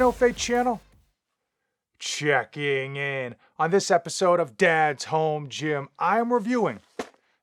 the No Fate channel? Checking in. On this episode of Dad's Home Gym, I am reviewing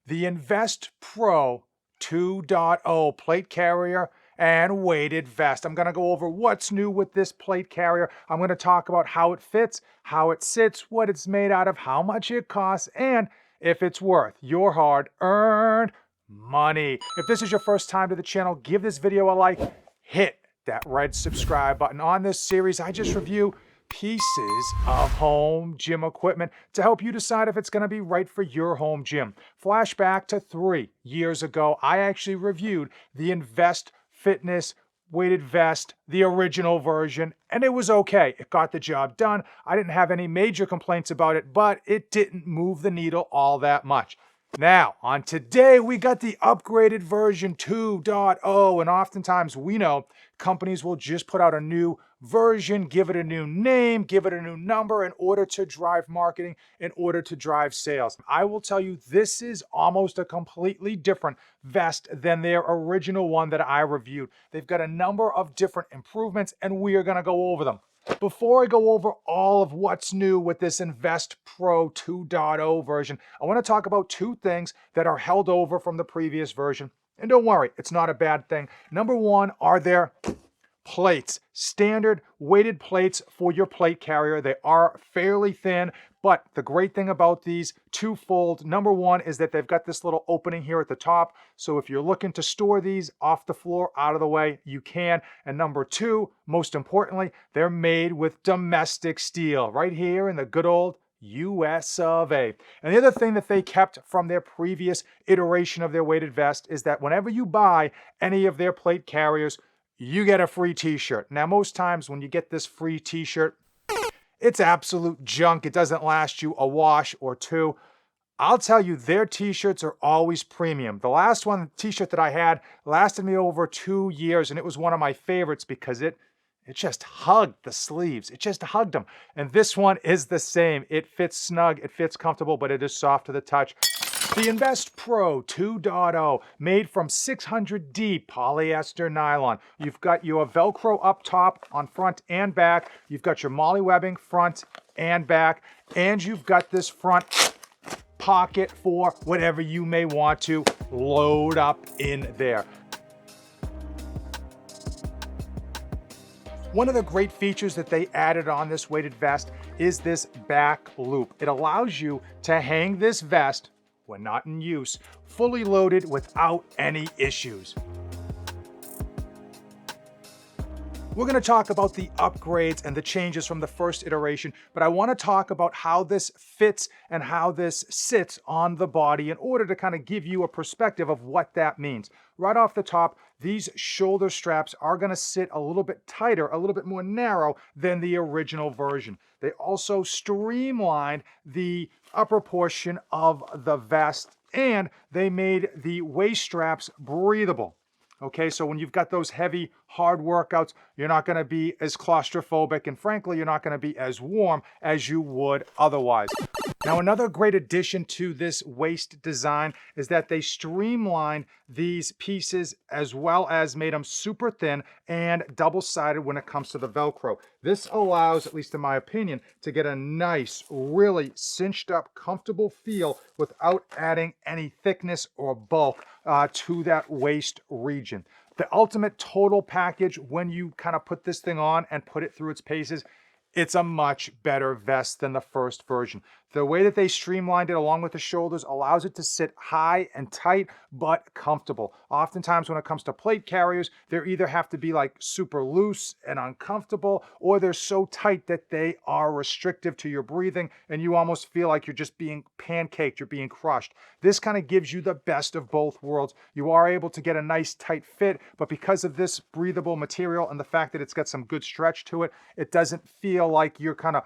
the Invest Pro 2.0 plate carrier and weighted vest. I'm going to go over what's new with this plate carrier. I'm going to talk about how it fits, how it sits, what it's made out of, how much it costs, and if it's worth your hard-earned money. If this is your first time to the channel, give this video a like, hit that red subscribe button. On this series, I just review pieces of home gym equipment to help you decide if it's going to be right for your home gym. Flashback to 3 years ago, I actually reviewed the Invest Fitness weighted vest, the original version, and it was okay. It got the job done. I didn't have any major complaints about it, but it didn't move the needle all that much. Now, on today, we got the upgraded version 2.0, and oftentimes we know companies will just put out a new version, give it a new name, give it a new number in order to drive marketing, in order to drive sales. I will tell you, this is almost a completely different vest than their original one that I reviewed. They've got a number of different improvements, and we are going to go over them. Before I go over all of what's new with this Invest Pro 2.0 version, I want to talk about two things that are held over from the previous version. And don't worry, it's not a bad thing. Number one are their plates, standard weighted plates for your plate carrier. They are fairly thin, but the great thing about these twofold, number one is that they've got this little opening here at the top. So if you're looking to store these off the floor, out of the way, you can. And number two, most importantly, they're made with domestic steel right here in the good old US of A. And the other thing that they kept from their previous iteration of their weighted vest is that whenever you buy any of their plate carriers, you get a free t-shirt. Now, most times when you get this free t-shirt, it's absolute junk. It doesn't last you a wash or two. I'll tell you, their t-shirts are always premium. The last one, t-shirt that I had, lasted me over 2 years, and it was one of my favorites because it just hugged the sleeves. It just hugged them. And this one is the same. It fits snug, it fits comfortable, but it is soft to the touch. The Invest Pro 2.0, made from 600D polyester nylon. You've got your Velcro up top on front and back. You've got your MOLLE webbing front and back. And you've got this front pocket for whatever you may want to load up in there. One of the great features that they added on this weighted vest is this back loop. It allows you to hang this vest, when not in use, fully loaded without any issues. We're going to talk about the upgrades and the changes from the first iteration, but I want to talk about how this fits and how this sits on the body in order to kind of give you a perspective of what that means. Right off the top, these shoulder straps are going to sit a little bit tighter, a little bit more narrow than the original version. They also streamlined the upper portion of the vest, and they made the waist straps breathable. Okay, so when you've got those heavy, hard workouts, you're not going to be as claustrophobic, and frankly, you're not going to be as warm as you would otherwise. Now, another great addition to this waist design is that they streamlined these pieces as well as made them super thin and double-sided when it comes to the Velcro. This allows, at least in my opinion, to get a nice, really cinched up, comfortable feel without adding any thickness or bulk to that waist region. The ultimate total package, when you kind of put this thing on and put it through its paces, it's a much better vest than the first version. The way that they streamlined it along with the shoulders allows it to sit high and tight, but comfortable. Oftentimes when it comes to plate carriers, they either have to be like super loose and uncomfortable, or they're so tight that they are restrictive to your breathing and you almost feel like you're just being pancaked, you're being crushed. This kind of gives you the best of both worlds. You are able to get a nice tight fit, but because of this breathable material and the fact that it's got some good stretch to it, it doesn't feel like you're kind of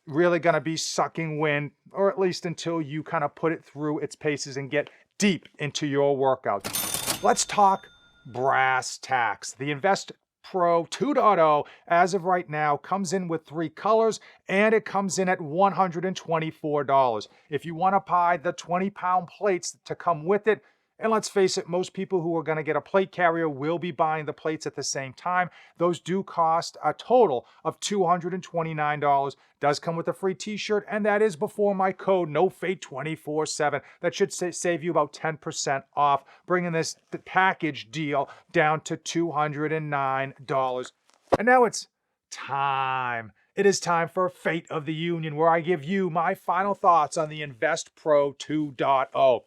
really going to be sucking wind, or at least until you kind of put it through its paces and get deep into your workout. Let's talk brass tacks. The Invest Pro 2.0, as of right now, comes in with 3 colors, and it comes in at $124. If you want to buy the 20-pound plates to come with it, And let's face it, most people who are going to get a plate carrier will be buying the plates at the same time. Those do cost a total of $229. Does come with a free t-shirt, and that is before my code NOFADE247. That should save you about 10% off, bringing this package deal down to $209. And now it's time. It is time for Fate of the Union, where I give you my final thoughts on the Invest Pro 2.0.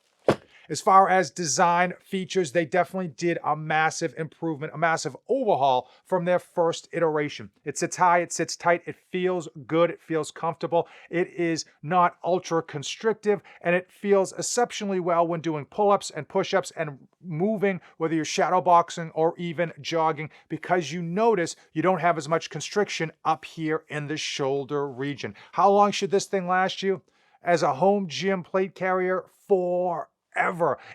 As far as design features, they definitely did a massive improvement, a massive overhaul from their first iteration. It sits high, it sits tight, it feels good, it feels comfortable. It is not ultra constrictive, and it feels exceptionally well when doing pull-ups and push-ups and moving, whether you're shadow boxing or even jogging, because you notice you don't have as much constriction up here in the shoulder region. How long should this thing last you? As a home gym plate carrier, forever.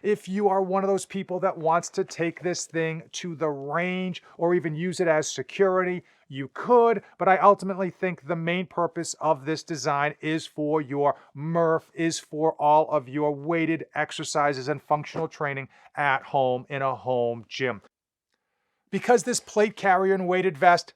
If you are one of those people that wants to take this thing to the range or even use it as security, you could, but I ultimately think the main purpose of this design is for your Murph, is for all of your weighted exercises and functional training at home in a home gym. Because this plate carrier and weighted vest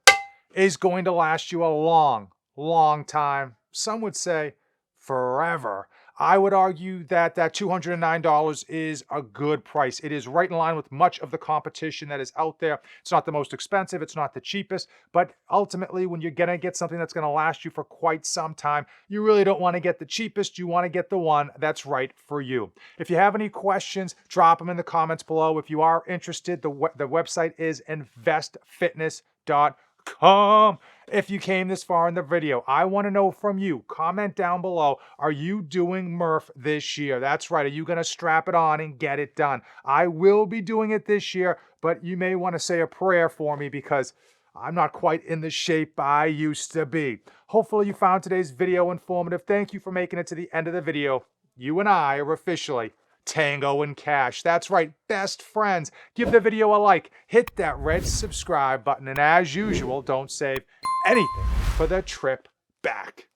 is going to last you a long, long time. Some would say forever. I would argue that that $209 is a good price. It is right in line with much of the competition that is out there. It's not the most expensive, it's not the cheapest, but ultimately when you're gonna get something that's gonna last you for quite some time, you really don't wanna get the cheapest, you wanna get the one that's right for you. If you have any questions, drop them in the comments below. If you are interested, the website is investfitness.com. If you came this far in the video, I want to know from you. Comment down below. Are you doing Murph this year? That's right. Are you going to strap it on and get it done? I will be doing it this year, but you may want to say a prayer for me because I'm not quite in the shape I used to be. Hopefully you found today's video informative. Thank you for making it to the end of the video. You and I are officially Tango and Cash. That's right, best friends. Give the video a like, hit that red subscribe button, and as usual, don't save anything for the trip back.